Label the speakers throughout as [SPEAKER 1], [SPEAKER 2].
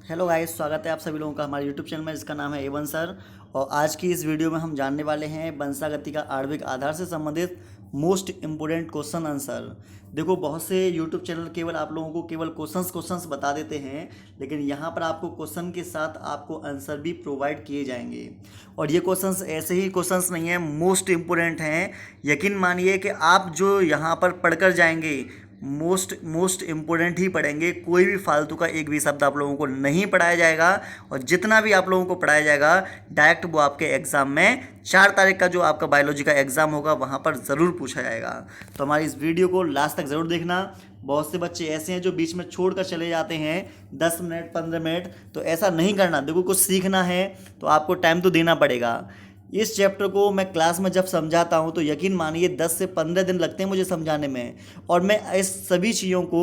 [SPEAKER 1] Hello guys, स्वागत है आप सभी लोगों का हमारे यूट्यूब चैनल में जिसका नाम है एवन सर। और आज की इस वीडियो में हम जानने वाले हैं वंशागति का आणविक आधार से संबंधित मोस्ट इम्पोर्टेंट क्वेश्चन आंसर। देखो, बहुत से यूट्यूब चैनल केवल आप लोगों को केवल क्वेश्चंस बता देते हैं, लेकिन यहाँ पर आपको क्वेश्चन के साथ आपको आंसर भी प्रोवाइड किए जाएंगे। और ये क्वेश्चंस ऐसे ही क्वेश्चंस नहीं हैं, मोस्ट इम्पोर्टेंट हैं। यकीन मानिए कि आप जो यहाँ पर पढ़कर जाएंगे मोस्ट इम्पोर्टेंट ही पढ़ेंगे। कोई भी फालतू का एक भी शब्द आप लोगों को नहीं पढ़ाया जाएगा, और जितना भी आप लोगों को पढ़ाया जाएगा डायरेक्ट वो आपके एग्ज़ाम में 4 तारीख का जो आपका बायोलॉजी का एग्ज़ाम होगा वहाँ पर ज़रूर पूछा जाएगा। तो हमारी इस वीडियो को लास्ट तक ज़रूर देखना। बहुत से बच्चे ऐसे हैं जो बीच में छोड़ कर चले जाते हैं 10 मिनट 15 मिनट, तो ऐसा नहीं करना। देखो, कुछ सीखना है तो आपको टाइम तो देना पड़ेगा। इस चैप्टर को मैं क्लास में जब समझाता हूँ तो यकीन मानिए 10 से 15 दिन लगते हैं मुझे समझाने में, और मैं इस सभी चीज़ों को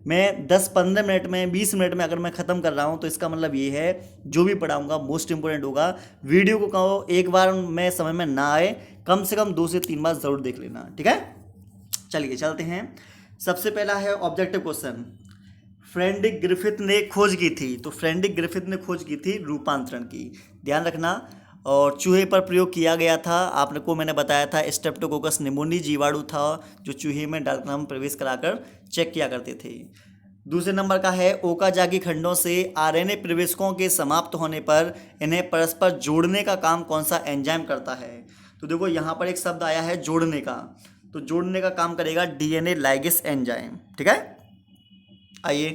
[SPEAKER 1] मैं 10-15 मिनट में 20 मिनट में अगर मैं ख़त्म कर रहा हूँ तो इसका मतलब ये है जो भी पढ़ाऊँगा मोस्ट इंपॉर्टेंट होगा। वीडियो को कहो एक बार में समझ में ना आए, कम से कम 2 से 3 बार ज़रूर देख लेना, ठीक है। चलिए चलते हैं। सबसे पहला है ऑब्जेक्टिव क्वेश्चन। फ्रेडरिक ग्रिफिथ ने खोज की थी, तो फ्रेडरिक ग्रिफिथ ने खोज की थी रूपांतरण की, ध्यान रखना। और चूहे पर प्रयोग किया गया था, आपने को मैंने बताया था स्ट्रेप्टोकोकस निमोनी जीवाणु था जो चूहे में डालकर हम प्रवेश कराकर चेक किया करते थे। दूसरे नंबर का है ओकाजाकी खंडों से आरएनए प्रवेशकों के समाप्त होने पर इन्हें परस्पर जोड़ने का काम कौन सा एंजाइम करता है। तो देखो, यहाँ पर एक शब्द आया है जोड़ने का, तो जोड़ने का काम करेगा डीएनए लाइगेस एंजाइम, ठीक है। आइए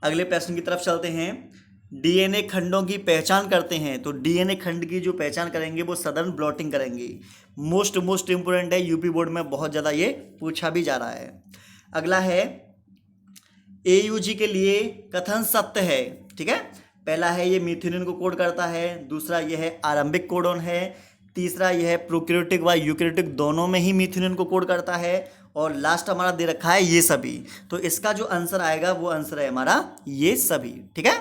[SPEAKER 1] अगले प्रश्न की तरफ चलते हैं। डीएनए खंडों की पहचान करते हैं, तो डीएनए खंड की जो पहचान करेंगे वो सदर्न ब्लॉटिंग करेंगे। मोस्ट इंपोर्टेंट है, यूपी बोर्ड में बहुत ज़्यादा ये पूछा भी जा रहा है। अगला है एयूजी के लिए कथन सत्य है, ठीक है। पहला है ये मीथेनिन को कोड करता है, दूसरा ये है आरंभिक कोडोन है, तीसरा यह है प्रोकैरियोटिक व यूकैरियोटिक दोनों में ही मीथेनिन को कोड करता है, और लास्ट हमारा दे रखा है ये सभी। तो इसका जो आंसर आएगा वो आंसर है हमारा ये सभी, ठीक है।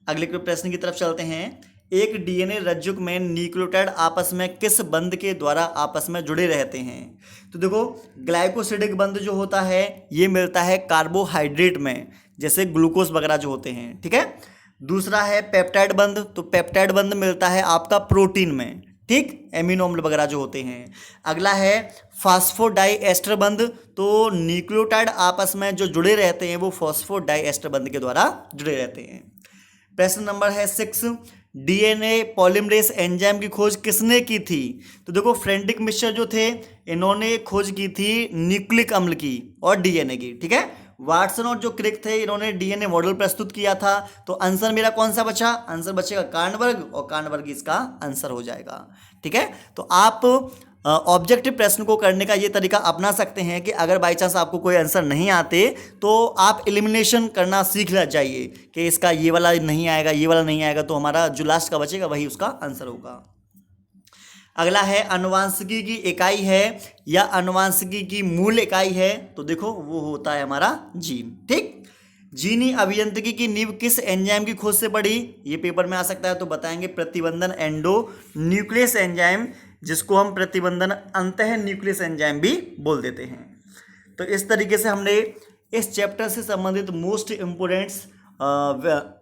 [SPEAKER 1] अगले प्रश्न की तरफ चलते हैं। एक डीएनए रज्जुक में न्यूक्लियोटाइड आपस में किस बंध के द्वारा आपस में जुड़े रहते हैं। तो देखो, ग्लाइकोसिडिक बंध जो होता है ये मिलता है कार्बोहाइड्रेट में, जैसे ग्लूकोज वगैरह जो होते हैं, ठीक है। दूसरा है पेप्टाइड बंध, तो पेप्टाइड बंध मिलता है आपका प्रोटीन में, ठीक, एमिनो अम्ल वगैरह जो होते हैं। अगला है फास्फोडाइएस्टर बंध, तो न्यूक्लियोटाइड आपस में जो जुड़े रहते हैं वो फास्फोडाइएस्टर बंध के द्वारा जुड़े रहते हैं। प्रश्न नंबर है 6। डीएनए पॉलीमरेज एंजाइम की खोज किसने की थी। तो देखो, फ्रेडरिक मिश्र जो थे इन्होंने खोज की थी न्यूक्लिक अम्ल की और डीएनए की, ठीक है। वाटसन और जो क्रिक थे इन्होंने डीएनए मॉडल प्रस्तुत किया था। तो आंसर मेरा कौन सा बचा, आंसर बचेगा कार्नबर्ग, और कार्नबर्ग इसका आंसर हो जाएगा, ठीक है। तो आप ऑब्जेक्टिव प्रश्न को करने का ये तरीका अपना सकते हैं कि अगर बाई चांस आपको कोई आंसर नहीं आते तो आप एलिमिनेशन करना सीख जाइए कि इसका ये वाला नहीं आएगा, ये वाला नहीं आएगा, तो हमारा जो लास्ट का बचेगा वही उसका आंसर होगा। अगला है आनुवांशिकी की इकाई है या आनुवांशिकी की मूल इकाई है, तो देखो वो होता है हमारा जीन, ठीक। जीनी अभियांत्रिकी की नींव किस एंजाइम की खोज से पड़ी, ये पेपर में आ सकता है, तो बताएंगे प्रतिबंधन एंडो न्यूक्लियस एंजाइम, जिसको हम प्रतिबंधन अंतः न्यूक्लियस एंजाइम भी बोल देते हैं। तो इस तरीके से हमने इस चैप्टर से संबंधित मोस्ट इम्पोर्टेंट्स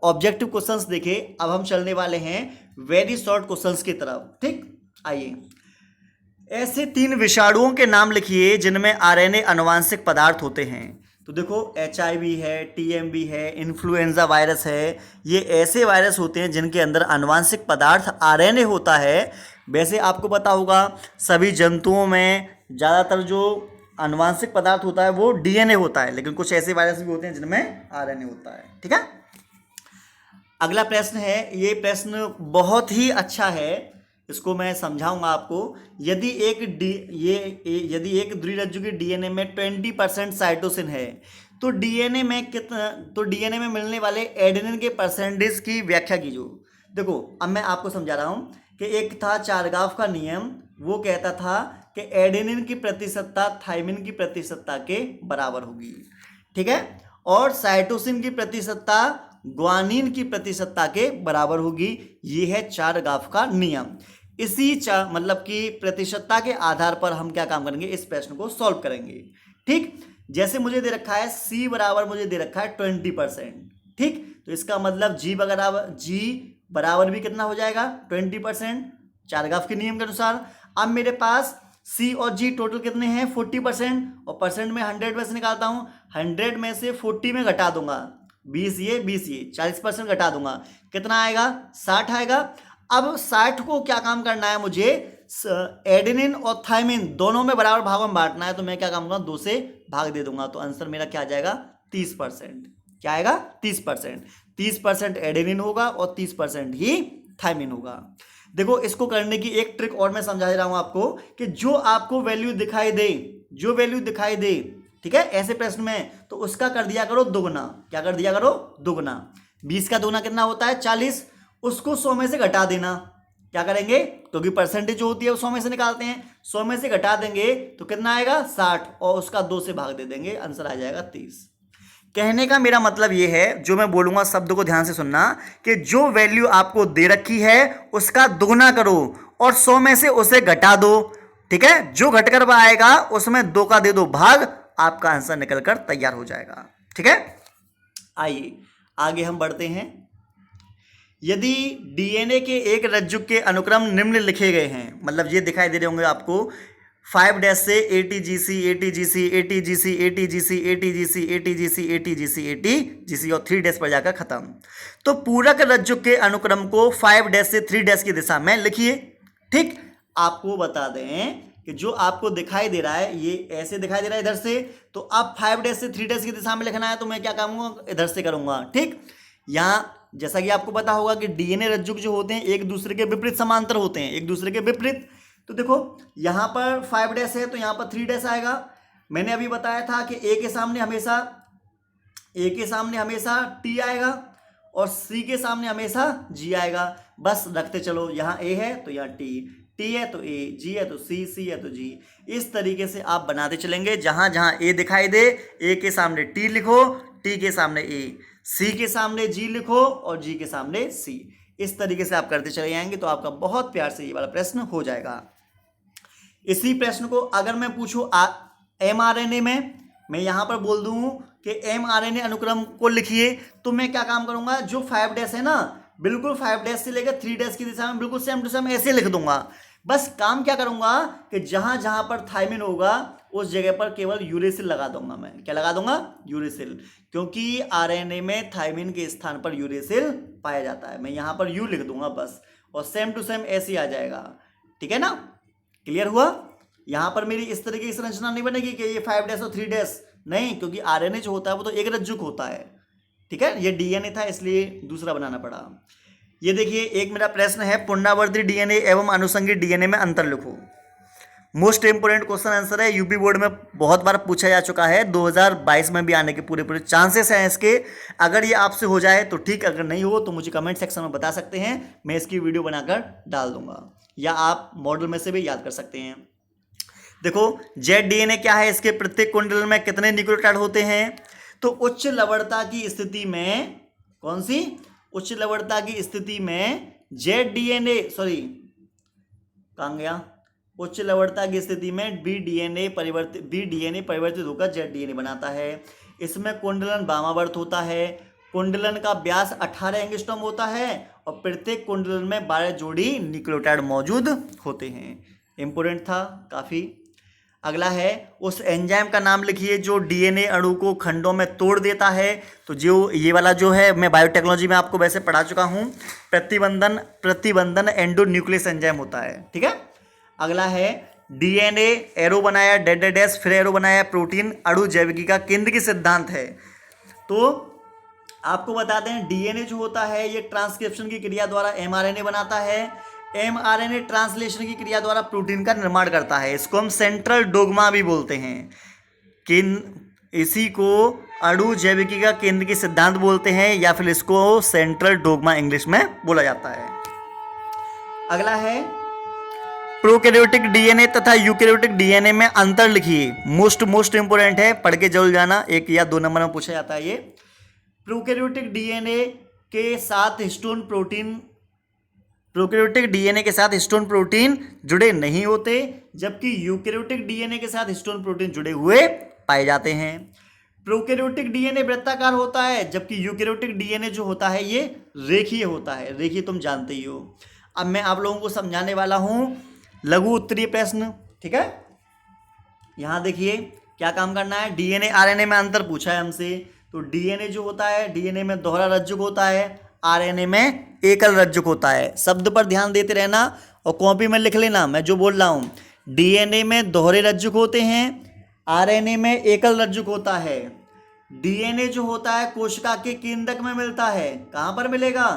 [SPEAKER 1] ऑब्जेक्टिव क्वेश्चंस देखे। अब हम चलने वाले हैं वेरी शॉर्ट क्वेश्चंस की तरफ, ठीक। आइए, ऐसे 3 विषाणुओं के नाम लिखिए जिनमें आरएनए आनुवांशिक पदार्थ होते हैं। तो देखो, एचआईवी है, टीएमवी है, इन्फ्लुएंजा वायरस है, ये ऐसे वायरस होते हैं जिनके अंदर आनुवांशिक पदार्थ आरएनए होता है। वैसे आपको पता होगा सभी जंतुओं में ज़्यादातर जो आनुवांशिक पदार्थ होता है वो डीएनए होता है, लेकिन कुछ ऐसे वायरस भी होते हैं जिनमें आरएनए होता है, ठीक है। अगला प्रश्न है, ये प्रश्न बहुत ही अच्छा है, इसको मैं समझाऊंगा आपको। यदि एक द्विरज्जु की डीएनए में 20% साइटोसिन है तो डीएनए में मिलने वाले एडेनिन के परसेंटेज की व्याख्या कीजिए। देखो, अब मैं आपको समझा रहा हूँ कि एक था चारगाफ का नियम, वो कहता था कि एडेनिन की प्रतिशतता थाइमिन की प्रतिशतता के बराबर होगी, ठीक है, और साइटोसिन की प्रतिशतता ग्वानिन की प्रतिशतता के बराबर होगी। ये है चारगाफ का नियम। इसी मतलब कि प्रतिशतता के आधार पर हम क्या काम करेंगे, इस प्रश्न को सॉल्व करेंगे, ठीक। जैसे मुझे दे रखा है C बराबर मुझे दे रखा है 20%, ठीक, तो इसका मतलब जी बराबर भी कितना हो जाएगा 20%, चारगाफ के नियम के अनुसार। अब मेरे पास सी और जी टोटल कितने हैं 40%, और परसेंट में 100 में से निकालता हूँ, 100 में से 40 में घटा दूंगा, 20 ये 40% घटा दूंगा, कितना आएगा 60 आएगा। अब 60 को क्या काम करना है मुझे, एडेनिन और थायमिन दोनों में बराबर भागों में बांटना है, तो मैं क्या काम करूँगा 2 से भाग दे दूंगा, तो आंसर मेरा क्या आ जाएगा 30%। क्या आएगा 30%। 30% एडेनिन होगा और 30% ही थायमिन होगा। देखो इसको करने की एक ट्रिक और मैं समझा दे रहा हूं आपको, कि जो आपको वैल्यू दिखाई दे, जो वैल्यू दिखाई दे, ठीक है, ऐसे प्रश्न में, तो उसका कर दिया करो दुगना। क्या कर दिया करो दुगना। 20 का दुगना कितना होता है 40, उसको 100 में से घटा देना। क्या करेंगे, क्योंकि परसेंटेज जो होती है वो 100 में से निकालते हैं, 100 में से घटा देंगे तो कितना आएगा 60, और उसका 2 से भाग दे देंगे, आंसर आ जाएगा 30। कहने का मेरा मतलब यह है, जो मैं बोलूंगा शब्द को ध्यान से सुनना, कि जो वैल्यू आपको दे रखी है उसका दुगना करो और 100 में से उसे घटा दो, ठीक है, जो घटकर आएगा उसमें 2 का दे दो भाग, आपका आंसर निकलकर तैयार हो जाएगा। ठीक है, आइए आगे हम बढ़ते हैं। यदि डीएनए के एक रज्जुक के अनुक्रम निम्न लिखे गए हैं, मतलब ये दिखाई दे रहे होंगे आपको 5' से ATGC ATGC ATGC ATGC ATGC ATGC ATGC ATGC और 3' पर जाकर खत्म, तो पूरक रज्जुक के अनुक्रम को 5' से 3' की दिशा में लिखिए। ठीक, आपको बता दें कि जो आपको दिखाई दे रहा है ये ऐसे दिखाई दे रहा है इधर से, तो अब 5' से 3' की दिशा में लिखना है, तो मैं क्या करूँगा इधर से करूँगा। ठीक, यहाँ जैसा कि आपको पता होगा कि डीएनए रज्जुक जो होते हैं एक दूसरे के विपरीत समांतर होते हैं, एक दूसरे के विपरीत। तो देखो यहाँ पर 5' है तो यहाँ पर 3' आएगा। मैंने अभी बताया था कि ए के सामने हमेशा टी आएगा और सी के सामने हमेशा जी आएगा। बस रखते चलो, यहाँ ए है तो यहाँ टी है तो ए, जी है तो सी है तो जी। इस तरीके से आप बनाते चलेंगे, जहाँ जहाँ ए दिखाई दे ए के सामने टी लिखो, टी के सामने ए, सी के सामने जी लिखो और जी के सामने सी। इस तरीके से आप करते चले जाएंगे तो आपका बहुत प्यार से ये वाला प्रश्न हो जाएगा। इसी प्रश्न को अगर मैं पूछूं mRNA में, मैं यहां पर बोल दूं कि mRNA अनुक्रम को लिखिए, तो मैं क्या काम करूंगा, जो 5' है ना बिल्कुल 5' से लेकर 3' की दिशा में बिल्कुल सेम टू सेम ऐसे लिख दूंगा। बस काम क्या करूंगा कि जहां जहां पर थायमिन होगा उस जगह पर केवल यूरेसिल लगा दूंगा। मैं क्या लगा दूंगा, यूरेसिल, क्योंकि आरएनए में थायमिन के स्थान पर यूरेसिल पाया जाता है। मैं यहां पर यू लिख दूंगा बस, और सेम टू सेम ऐसे ही आ जाएगा। ठीक है ना, क्लियर हुआ। यहां पर मेरी इस तरीके की संरचना नहीं बनेगी कि ये 5' और 3' नहीं, क्योंकि आरएनए जो होता है वो तो एक रज्जुक होता है। ठीक है, ये डीएनए था इसलिए दूसरा बनाना पड़ा। ये देखिए एक मेरा प्रश्न है, पुनरावर्ती डीएनए एवं अनुषंगी डीएनए में अंतर लिखो। मोस्ट इंपोर्टेंट क्वेश्चन आंसर है, यूपी बोर्ड में बहुत बार पूछा जा चुका है, 2022 में भी आने के पूरे चांसेस हैं इसके। अगर ये आपसे हो जाए तो ठीक, अगर नहीं हो तो मुझे कमेंट सेक्शन में बता सकते हैं, मैं इसकी वीडियो बनाकर डाल दूंगा, या आप मॉडल में से भी याद कर सकते हैं। देखो जेड डीएनए क्या है, इसके प्रत्येक कुंडल में कितने न्यूक्लियोटाइड होते हैं, तो उच्च लवणता की स्थिति में, कौन सी उच्च लवणता की स्थिति में जेड डीएनए, सॉरी कहां गया, उच्च लवणता की स्थिति में बी डीएनए परिवर्तित होकर जेड डीएनए बनाता है। इसमें कुंडलन वामावर्त होता है, कुंडलन का व्यास 18 एंगस्ट्रॉम होता है और प्रत्येक कुंडलन में 12 जोड़ी न्यूक्लियोटाइड मौजूद होते हैं। इंपोर्टेंट था काफ़ी। अगला है, उस एंजाइम का नाम लिखिए जो डीएनए अणु को खंडों में तोड़ देता है। तो जो ये वाला जो है, मैं बायोटेक्नोलॉजी में आपको वैसे पढ़ा चुका हूँ, प्रतिबंधन एंडोन्यूक्लियस एंजाइम होता है। ठीक है, अगला है, डीएनए एरो बनाया डैश फिर एरो बनाया प्रोटीन अणु जैविकी का केंद्रीय सिद्धांत है। तो आपको बता दें डीएनए जो होता है ये ट्रांसक्रिप्शन की क्रिया द्वारा एमआरएनए बनाता है, एमआरएनए ट्रांसलेशन की क्रिया द्वारा प्रोटीन का निर्माण करता है। इसको हम सेंट्रल डोग्मा भी बोलते हैं, इसी को अणु जैविकी का केंद्र की सिद्धांत बोलते हैं, या फिर इसको सेंट्रल डोग्मा इंग्लिश में बोला जाता है। अगला है, प्रोकैरियोटिक डीएनए तथा यूकैरियोटिक डीएनए में अंतर लिखिए। मोस्ट इंपोर्टेंट है, पढ़ के जरूर जाना, 1 या 2 नंबर में पूछा जाता है ये। प्रोकैरियोटिक डीएनए के साथ हिस्टोन प्रोटीन जुड़े नहीं होते, जबकि यूकैरियोटिक डीएनए के साथ हिस्टोन प्रोटीन जुड़े हुए पाए जाते हैं। प्रोकैरियोटिक डीएनए वृत्ताकार होता है, जबकि यूकैरियोटिक डीएनए जो होता है ये रेखीय होता है। रेखीय तुम जानते ही हो। अब मैं आप लोगों को समझाने वाला हूं लघु उत्तरीय प्रश्न, ठीक है। यहां देखिए क्या काम करना है। डीएनए आरएनए में अंतर पूछा है हमसे। तो डीएनए जो होता है, डीएनए में दोहरा रज्जुक होता है, आरएनए में एकल रज्जुक होता है। शब्द पर ध्यान देते रहना और कॉपी में लिख लेना मैं जो बोल रहा हूं। डीएनए में दोहरे रज्जुक होते हैं, आरएनए में एकल रज्जुक होता है। डीएनए जो होता है कोशिका के केंद्रक में मिलता है। कहां पर मिलेगा?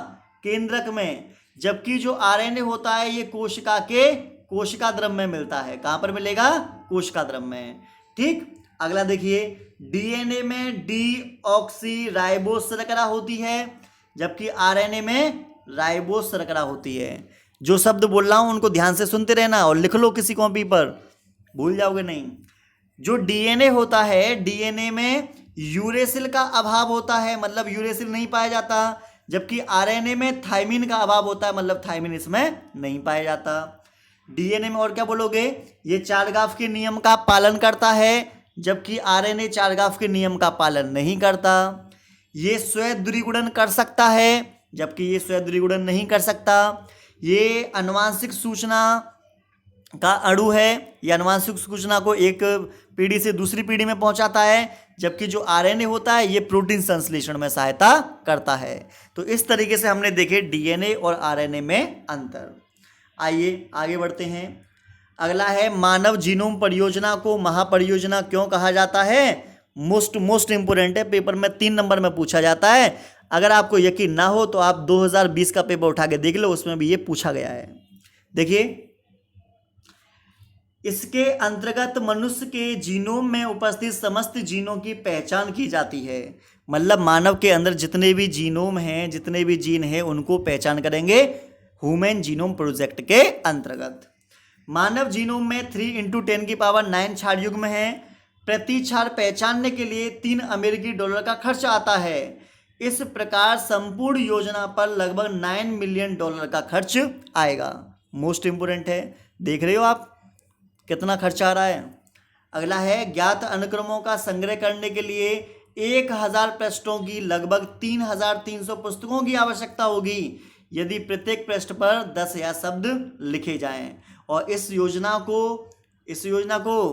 [SPEAKER 1] केंद्रक में। जबकि जो आरएनए होता है ये कोशिका के कोशिका द्रव्य में मिलता है। कहां पर मिलेगा? कोशिका द्रव्य में। ठीक। अगला देखिए, डीएनए में डीऑक्सी राइबोस शर्करा होती है, जबकि आरएनए में राइबोस शर्करा होती है। जो शब्द बोल रहा हूं उनको ध्यान से सुनते रहना और लिख लो किसी कॉपी पर, भूल जाओगे नहीं। जो डीएनए होता है, डीएनए में यूरेसिल का अभाव होता है, मतलब यूरेसिल नहीं पाया जाता। जबकि आरएनए में थायमिन का अभाव होता है, मतलब थायमिन इसमें नहीं पाया जाता। डीएनए में और क्या बोलोगे? ये चारगाफ के नियम का पालन करता है, जबकि आरएनए चारगाफ के नियम का पालन नहीं करता। ये स्वयं द्विगुणन कर सकता है, जबकि ये स्वयं द्विगुणन नहीं कर सकता। ये आनुवांशिक सूचना का अणु है, ये आनुवांशिक सूचना को एक पीढ़ी से दूसरी पीढ़ी में पहुंचाता है, जबकि जो आरएनए होता है ये प्रोटीन संश्लेषण में सहायता करता है। तो इस तरीके से हमने देखे डीएनए और आरएनए में अंतर। आइए आगे बढ़ते हैं। अगला है, मानव जीनोम परियोजना को महापरियोजना क्यों कहा जाता है? मोस्ट इंपोर्टेंट है, पेपर में 3 नंबर में पूछा जाता है। अगर आपको यकीन ना हो तो आप 2020 का पेपर उठा के देख लो, उसमें भी ये पूछा गया है। देखिए, इसके अंतर्गत मनुष्य के जीनोम में उपस्थित समस्त जीनों की पहचान की जाती है। मतलब मानव के अंदर जितने भी जीनोम हैं, जितने भी जीन हैं, उनको पहचान करेंगे ह्यूमन जीनोम प्रोजेक्ट के अंतर्गत। मानव जीनोम में 3×10⁹ क्षार युग्म है। प्रति क्षार पहचानने के लिए $3 का खर्च आता है। इस प्रकार संपूर्ण योजना पर लगभग $9 मिलियन का खर्च आएगा। मोस्ट इंपोर्टेंट है, देख रहे हो आप कितना खर्चा आ रहा है। अगला है, ज्ञात अनुक्रमों का संग्रह करने के लिए 1000 पृष्ठों की लगभग 3300 पुस्तकों की आवश्यकता होगी, यदि प्रत्येक पृष्ठ पर 10,000 शब्द लिखे जाएं। और इस योजना को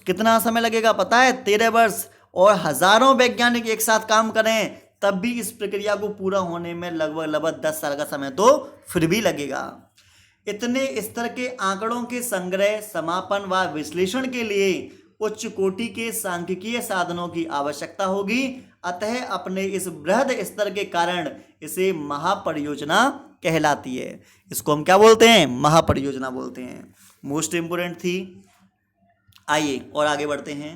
[SPEAKER 1] कितना समय लगेगा पता है? 13 वर्ष। और हजारों वैज्ञानिक एक साथ काम करें तब भी इस प्रक्रिया को पूरा होने में लगभग 10 साल का समय तो फिर भी लगेगा। इतने स्तर के आंकड़ों के संग्रह, समापन व विश्लेषण के लिए उच्च कोटि के सांख्यिकीय साधनों की आवश्यकता होगी। अतः अपने इस बृहद स्तर के कारण इसे महापरियोजना कहलाती है। इसको हम क्या बोलते हैं? महापरियोजना बोलते हैं। मोस्ट इंपोर्टेंट थी। आइए और आगे बढ़ते हैं।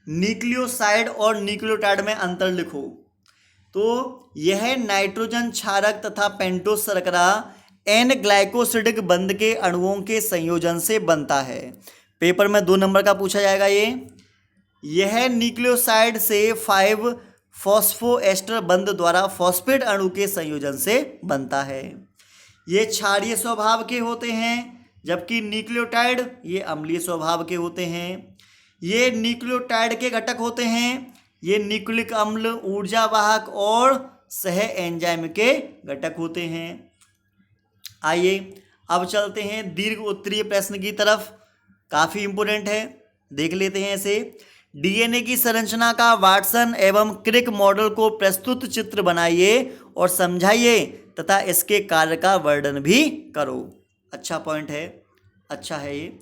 [SPEAKER 1] न्यूक्लियोसाइड और न्यूक्लियोटाइड में अंतर लिखो। तो यह नाइट्रोजन क्षारक तथा पेंटोस शर्करा एन ग्लाइकोसिडिक बंध के अणुओं के संयोजन से बनता है। पेपर में 2 नंबर का पूछा जाएगा ये। यह न्यूक्लियोसाइड से 5 फॉस्फोएस्टर बंध द्वारा फॉस्फेट अणु के संयोजन से बनता है। ये क्षारीय स्वभाव के होते हैं, जबकि न्यूक्लियोटाइड ये अम्लीय स्वभाव के होते हैं। ये न्यूक्लियोटाइड के घटक होते हैं। ये न्यूक्लिक अम्ल, ऊर्जा वाहक और सह एंजाइम के घटक होते हैं। आइए अब चलते हैं दीर्घ उत्तरीय प्रश्न की तरफ। काफ़ी इंपोर्टेंट है, देख लेते हैं इसे। डीएनए की संरचना का वाटसन एवं क्रिक मॉडल को प्रस्तुत चित्र बनाइए और समझाइए तथा इसके कार्य का वर्णन भी करो। अच्छा पॉइंट है, अच्छा है ये।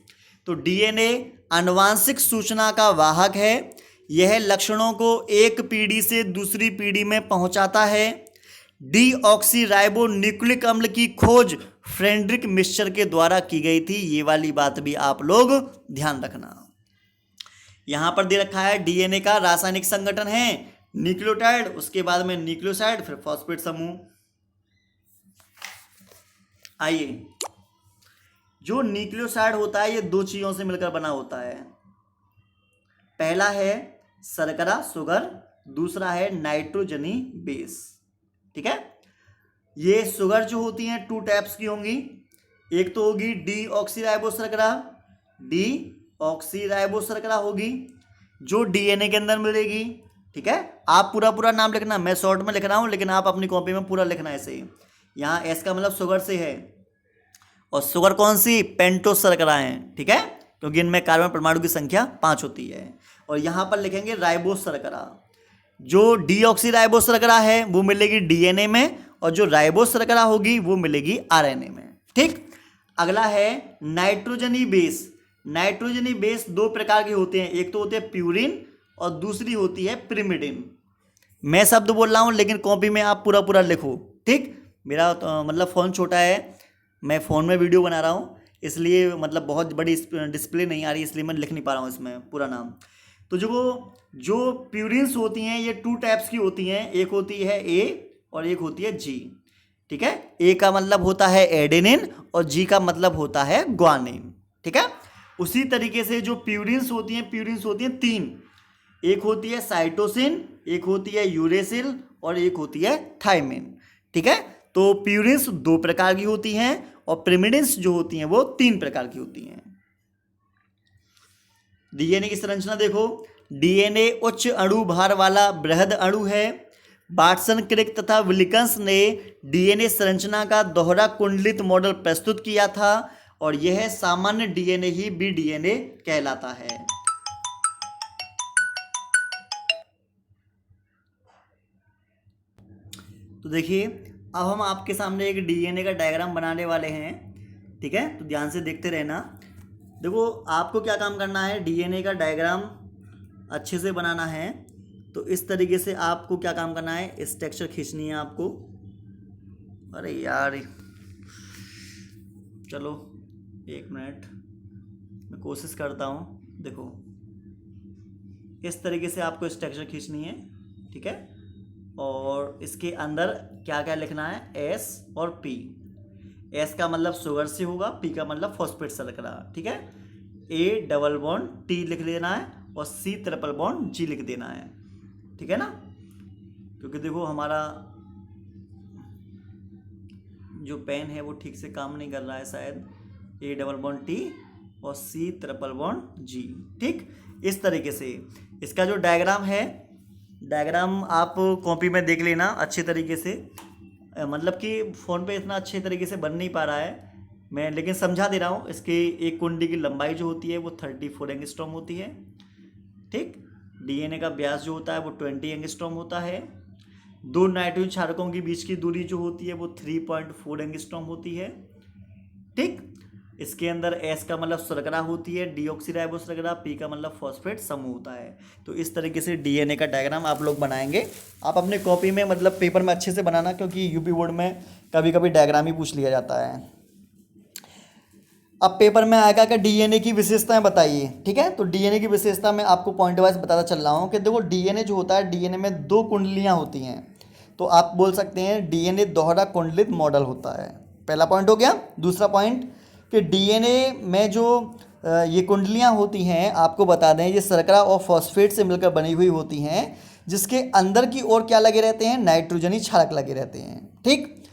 [SPEAKER 1] तो डीएनए आनुवांशिक सूचना का वाहक है। यह लक्षणों को एक पीढ़ी से दूसरी पीढ़ी में पहुंचाता है। डीऑक्सीराइबो न्यूक्लिक अम्ल की खोज फ्रेडरिक मिक्सचर के द्वारा की गई थी। ये वाली बात भी आप लोग ध्यान रखना। यहां पर दे रखा है डीएनए का रासायनिक संगठन है न्यूक्लियोटाइड, उसके बाद में न्यूक्लियोसाइड, फिर फॉस्फेट समूह। आइए, जो न्यूक्लियोसाइड होता है ये 2 चीजों से मिलकर बना होता है। पहला है शर्करा शुगर, दूसरा है नाइट्रोजनी बेस। ठीक है, ये शुगर जो होती हैं 2 टाइप्स की होंगी। एक तो होगी डीऑक्सीराइबो शर्करा, डीऑक्सीराइबो शर्करा होगी। जो डीएनए के अंदर मिलेगी। ठीक है, आप पूरा पूरा नाम लिखना, मैं शॉर्ट में लिख रहा हूँ लेकिन आप अपनी कॉपी में पूरा लिखना है ऐसे। यहाँ एस का मतलब शुगर से है, और शुगर कौन सी, पेंटोस शर्करा है। ठीक है, क्योंकि इनमें कार्बन परमाणु की संख्या 5 होती है। और यहाँ पर लिखेंगे राइबोस शर्करा। जो डीऑक्सी राइबोस शर्करा है वो मिलेगी डीएनए में, और जो राइबोस शर्करा होगी वो मिलेगी आरएनए में। ठीक, अगला है नाइट्रोजनी बेस। नाइट्रोजनी बेस दो प्रकार के होते हैं, एक तो होते हैं प्यूरिन और दूसरी होती है पिरिमिडिन। मैं शब्द बोल रहा हूँ लेकिन कॉपी में आप पूरा पूरा लिखो। ठीक, मेरा मतलब फ़ोन छोटा है, मैं फ़ोन में वीडियो बना रहा हूँ, इसलिए मतलब बहुत बड़ी डिस्प्ले नहीं आ रही, इसलिए मैं लिख नहीं पा रहा हूँ इसमें पूरा नाम। तो जो प्यूरिन्स होती हैं ये 2 टाइप्स की होती हैं, एक होती है ए और एक होती है जी। ठीक है, ए का मतलब होता है एडेनिन और जी का मतलब होता है ग्वानिन। ठीक है, उसी तरीके से जो प्यूरिन्स होती हैं 3, एक होती है साइटोसिन, एक होती है यूरेसिल और एक होती है थाइमिन। ठीक है, तो प्यूरिन्स 2 प्रकार की होती हैं और पिरिमिडिन्स जो होती हैं वो 3 प्रकार की होती हैं। डीएनए की संरचना देखो, डीएनए उच्च अणु भार वाला बृहद अणु है। वाटसन, क्रिक तथा विलिकन्स ने डीएनए संरचना का दोहरा कुंडलित मॉडल प्रस्तुत किया था, और यह सामान्य डीएनए ही बी डीएनए कहलाता है। तो देखिए, अब हम आपके सामने एक डीएनए का डायग्राम बनाने वाले हैं। ठीक है, तो ध्यान से देखते रहना। देखो, आपको क्या काम करना है, डीएनए का डायग्राम अच्छे से बनाना है। तो इस तरीके से आपको क्या काम करना है, स्ट्रक्चर खींचनी है आपको। अरे यार, चलो 1 मिनट, मैं कोशिश करता हूँ। देखो, इस तरीके से आपको स्ट्रक्चर खींचनी है। ठीक है, और इसके अंदर क्या क्या लिखना है, एस और पी। एस का मतलब शुगर से होगा, पी का मतलब फॉस्फेट शर्करा। ठीक है, ए डबल बॉन्ड टी लिख देना है और सी ट्रिपल बॉन्ड जी लिख देना है। ठीक है ना, क्योंकि देखो हमारा जो पेन है वो ठीक से काम नहीं कर रहा है शायद। ए डबल बॉन्ड टी और सी ट्रिपल बॉन्ड जी। ठीक, इस तरीके से इसका जो डायग्राम है, डायग्राम आप कॉपी में देख लेना अच्छे तरीके से। मतलब कि फ़ोन पे इतना अच्छे तरीके से बन नहीं पा रहा है मैं, लेकिन समझा दे रहा हूँ। इसके एक कुंडी की लंबाई जो होती है वो 34 एंगस्ट्रॉम होती है। ठीक, डीएनए का व्यास जो होता है वो 20 एंगस्ट्रॉम होता है। 2 नाइट्रोजन क्षारकों के बीच की दूरी जो होती है वो 3.4 एंगस्ट्रॉम होती है। ठीक, इसके अंदर एस का मतलब शर्करा होती है, डीऑक्सीराइबोस शर्करा, पी का मतलब फॉस्फेट समूह होता है। तो इस तरीके से डीएनए का डायग्राम आप लोग बनाएंगे। आप अपने कॉपी में मतलब पेपर में अच्छे से बनाना, क्योंकि यूपी बोर्ड में कभी कभी डायग्राम ही पूछ लिया जाता है। अब पेपर में आएगा कि डीएनए की विशेषताएं बताइए। ठीक है, तो डीएनए की विशेषता मैं आपको पॉइंट वाइज बताता चल रहा हूँ कि देखो, डीएनए जो होता है, डीएनए में 2 कुंडलियाँ होती हैं। तो आप बोल सकते हैं डीएनए दोहरा कुंडलित मॉडल होता है। पहला पॉइंट हो गया। दूसरा पॉइंट कि डीएनए में जो ये कुंडलियाँ होती हैं, आपको बता दें ये शर्करा और फॉस्फेट से मिलकर बनी हुई होती हैं, जिसके अंदर की ओर क्या लगे रहते हैं, नाइट्रोजनी क्षारक लगे रहते हैं। ठीक,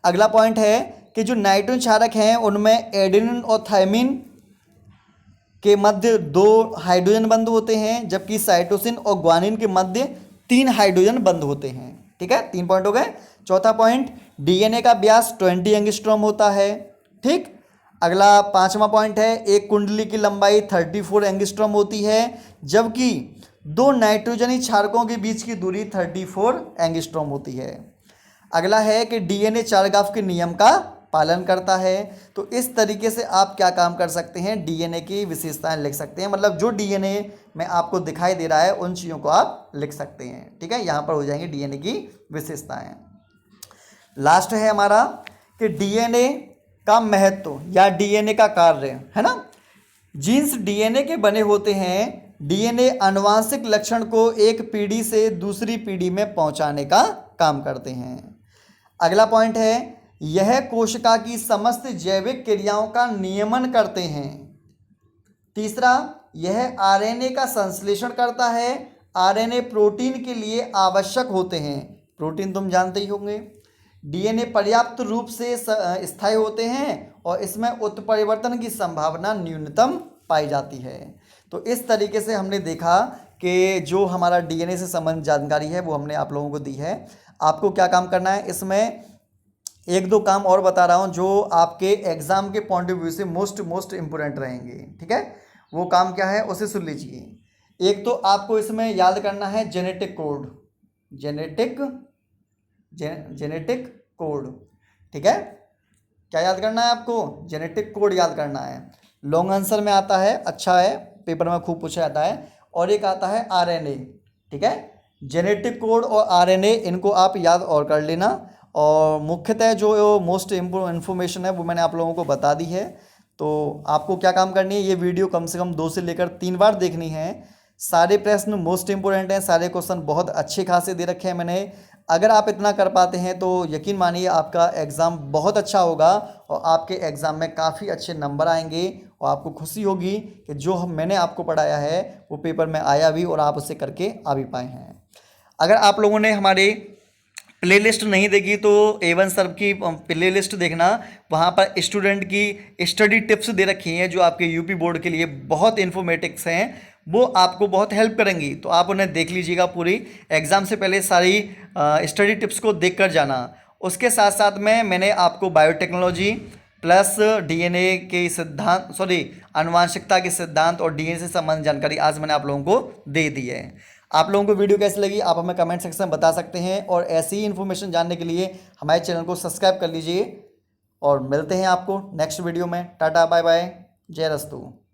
[SPEAKER 1] अगला पॉइंट है कि जो नाइट्रोजन क्षारक हैं उनमें एडेनिन और थाइमिन के मध्य 2 हाइड्रोजन बंध होते हैं, जबकि साइटोसिन और ग्वानिन के मध्य 3 हाइड्रोजन बंध होते हैं। ठीक है, 3 पॉइंट हो गए। चौथा पॉइंट, डीएनए का व्यास 20 एंगस्ट्रॉम होता है। ठीक, अगला 5वां पॉइंट है, एक कुंडली की लंबाई 34 एंगस्ट्रॉम होती है, जबकि 2 नाइट्रोजनी क्षारकों के बीच की दूरी 34 एंगस्ट्रॉम होती है। अगला है कि डीएनए चारगाफ के नियम का पालन करता है। तो इस तरीके से आप क्या काम कर सकते हैं, डीएनए की विशेषताएं लिख सकते हैं। मतलब जो डीएनए में आपको दिखाई दे रहा है उन चीज़ों को आप लिख सकते हैं। ठीक है, यहाँ पर हो जाएंगे डीएनए की विशेषताएं। लास्ट है हमारा कि डीएनए का महत्व या डीएनए का कार्य, है ना। जीन्स डीएनए के बने होते हैं। डीएनए आनुवांशिक लक्षण को एक पीढ़ी से दूसरी पीढ़ी में पहुंचाने का काम करते हैं। अगला पॉइंट है, यह कोशिका की समस्त जैविक क्रियाओं का नियमन करते हैं। तीसरा, यह आरएनए का संश्लेषण करता है। आरएनए प्रोटीन के लिए आवश्यक होते हैं। प्रोटीन तुम जानते ही होंगे। डीएनए पर्याप्त रूप से स्थायी होते हैं और इसमें उत्परिवर्तन की संभावना न्यूनतम पाई जाती है। तो इस तरीके से हमने देखा कि जो हमारा डीएनए से संबंधित जानकारी है वो हमने आप लोगों को दी है। आपको क्या काम करना है, इसमें एक दो काम और बता रहा हूँ जो आपके एग्जाम के पॉइंट ऑफ व्यू से मोस्ट इम्पोर्टेंट रहेंगे, ठीक है। वो काम क्या है उसे सुन लीजिए। एक तो आपको इसमें याद करना है जेनेटिक कोड, जेनेटिक कोड, ठीक है। क्या याद करना है आपको, जेनेटिक कोड याद करना है। लॉन्ग आंसर में आता है, अच्छा है, पेपर में खूब पूछा जाता है। और एक आता है आरएनए, ठीक है। जेनेटिक कोड और आरएनए इनको आप याद और कर लेना। और मुख्यतः जो मोस्ट इन्फॉर्मेशन है वो मैंने आप लोगों को बता दी है। तो आपको क्या काम करनी है, ये वीडियो कम से कम 2 से लेकर 3 बार देखनी है। सारे प्रश्न मोस्ट इंपोर्टेंट हैं, सारे क्वेश्चन बहुत अच्छे खासे दे रखे हैं मैंने। अगर आप इतना कर पाते हैं तो यकीन मानिए आपका एग्ज़ाम बहुत अच्छा होगा और आपके एग्ज़ाम में काफ़ी अच्छे नंबर आएंगे और आपको खुशी होगी कि जो मैंने आपको पढ़ाया है वो पेपर में आया भी और आप उसे करके आ भी पाए हैं। अगर आप लोगों ने हमारे प्लेलिस्ट नहीं देखी तो A1 सर की प्लेलिस्ट देखना, वहाँ पर स्टूडेंट की स्टडी टिप्स दे रखी हैं जो आपके यूपी बोर्ड के लिए बहुत इन्फॉर्मेटिव्स हैं, वो आपको बहुत हेल्प करेंगी। तो आप उन्हें देख लीजिएगा, पूरी एग्ज़ाम से पहले सारी स्टडी टिप्स को देख कर जाना। उसके साथ साथ में मैंने आपको बायोटेक्नोलॉजी प्लस डीएनए के सिद्धांत, सॉरी, आनुवांशिकता के सिद्धांत और डीएनए से संबंधित जानकारी आज मैंने आप लोगों को दे दी है। आप लोगों को वीडियो कैसी लगी आप हमें कमेंट सेक्शन में बता सकते हैं और ऐसी ही इन्फॉर्मेशन जानने के लिए हमारे चैनल को सब्सक्राइब कर लीजिए। और मिलते हैं आपको नेक्स्ट वीडियो में। टाटा बाय बाय, जय रस्तु।